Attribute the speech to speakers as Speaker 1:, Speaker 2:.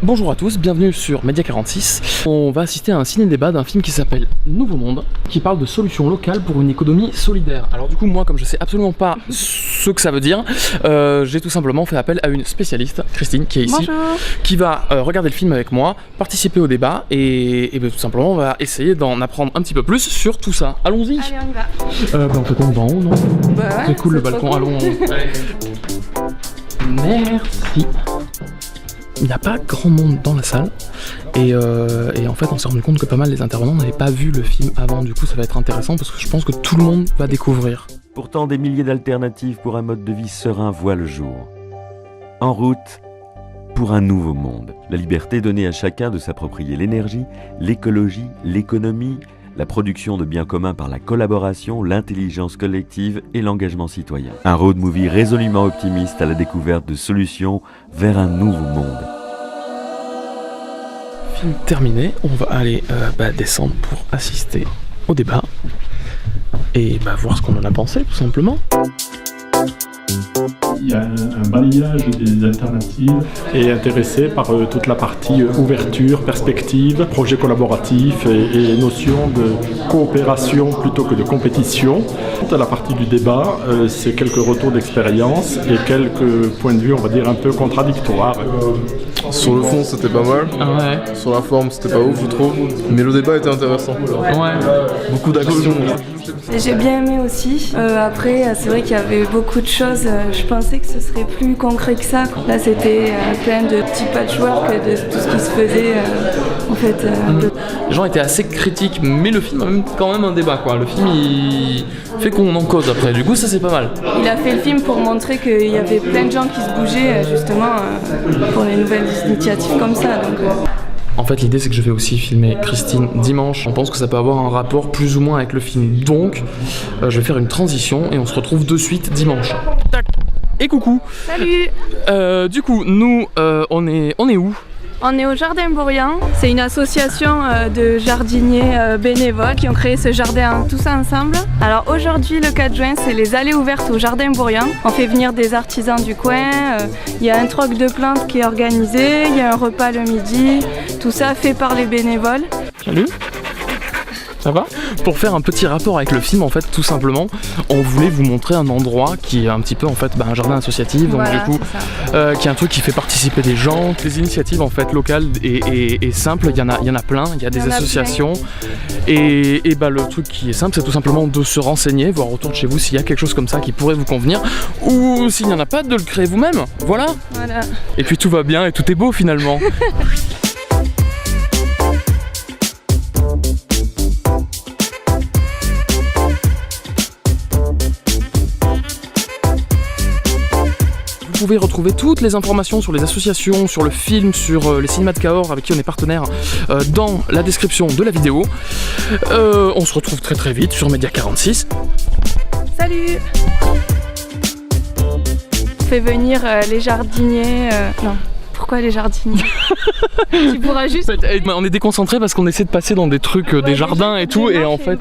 Speaker 1: Bonjour à tous, bienvenue sur Média 46. On va assister à un ciné-débat d'un film qui s'appelle Nouveau Monde, qui parle de solutions locales pour une économie solidaire. Alors du coup, moi, comme je sais absolument pas ce que ça veut dire, j'ai tout simplement fait appel à une spécialiste, Christine, qui est ici,
Speaker 2: Bonjour.
Speaker 1: qui va regarder le film avec moi, participer au débat et tout simplement on va essayer d'en apprendre un petit peu plus sur tout ça. Allons-y.
Speaker 2: Allez, on y va.
Speaker 1: En fait, on va en haut, non?
Speaker 2: Bah ouais,
Speaker 1: c'est cool le
Speaker 2: trop
Speaker 1: balcon,
Speaker 2: cool.
Speaker 1: allons. Merci. Il n'y a pas grand monde dans la salle et en fait on s'est rendu compte que pas mal des intervenants n'avaient pas vu le film avant, du coup ça va être intéressant parce que je pense que tout le monde va découvrir.
Speaker 3: Pourtant, des milliers d'alternatives pour un mode de vie serein voient le jour. En route pour un nouveau monde. La liberté donnée à chacun de s'approprier l'énergie, l'écologie, l'économie, la production de biens communs par la collaboration, l'intelligence collective et l'engagement citoyen. Un road movie résolument optimiste à la découverte de solutions vers un nouveau monde.
Speaker 1: Film terminé, on va aller descendre pour assister au débat et voir ce qu'on en a pensé tout simplement.
Speaker 4: Il y a un balayage des alternatives et intéressé par toute la partie ouverture, perspective, projet collaboratif et notion de coopération plutôt que de compétition. La partie du débat, c'est quelques retours d'expérience et quelques points de vue, on va dire, un peu contradictoires.
Speaker 5: Sur le fond, c'était pas mal.
Speaker 1: Ouais.
Speaker 5: Sur la forme, c'était pas ouf, je trouve. Mais le débat était intéressant.
Speaker 1: Ouais.
Speaker 5: Beaucoup d'action.
Speaker 2: J'ai bien aimé aussi. Après, c'est vrai qu'il y avait beaucoup de choses. Je pensais que ce serait plus concret que ça. Là, c'était plein de petits patchwork de tout ce qui se faisait.
Speaker 1: Les gens étaient assez critiques, mais le film a quand même un débat quoi. Le film il fait qu'on en cause après, du coup ça c'est pas mal.
Speaker 2: Il a fait le film pour montrer qu'il y avait plein de gens qui se bougeaient justement pour les nouvelles initiatives comme ça. Donc,
Speaker 1: En fait, l'idée c'est que je vais aussi filmer Christine dimanche. On pense que ça peut avoir un rapport plus ou moins avec le film. Donc, je vais faire une transition et on se retrouve de suite dimanche. Tac. Et coucou.
Speaker 2: Salut.
Speaker 1: Du coup, nous, on est où?
Speaker 2: On est au Jardin Bourriant. C'est une association de jardiniers bénévoles qui ont créé ce jardin tous ensemble. Alors aujourd'hui, le 4 juin, c'est les allées ouvertes au Jardin Bourriant. On fait venir des artisans du coin. Il y a un troc de plantes qui est organisé. Il y a un repas le midi. Tout ça fait par les bénévoles.
Speaker 1: Salut. Ça va? Pour faire un petit rapport avec le film, en fait, tout simplement, on voulait vous montrer un endroit qui est un petit peu, en fait, un jardin associatif, donc
Speaker 2: Voilà,
Speaker 1: du coup, qui est un truc qui fait participer des gens, des initiatives, en fait, locales et simples, il y en a plein, il y a des associations, et le truc qui est simple, c'est tout simplement de se renseigner, voir autour de chez vous s'il y a quelque chose comme ça qui pourrait vous convenir, ou s'il n'y en a pas, de le créer vous-même, voilà. Et puis tout va bien et tout est beau, finalement. Vous pouvez retrouver toutes les informations sur les associations, sur le film, sur les cinémas de Cahors avec qui on est partenaire dans la description de la vidéo. On se retrouve très très vite sur Média 46.
Speaker 2: Salut. On fait venir les jardiniers. Non. Pourquoi les jardiniers? Tu pourras juste...
Speaker 1: On est déconcentré parce qu'on essaie de passer dans des trucs, des jardins et tout, et en fait...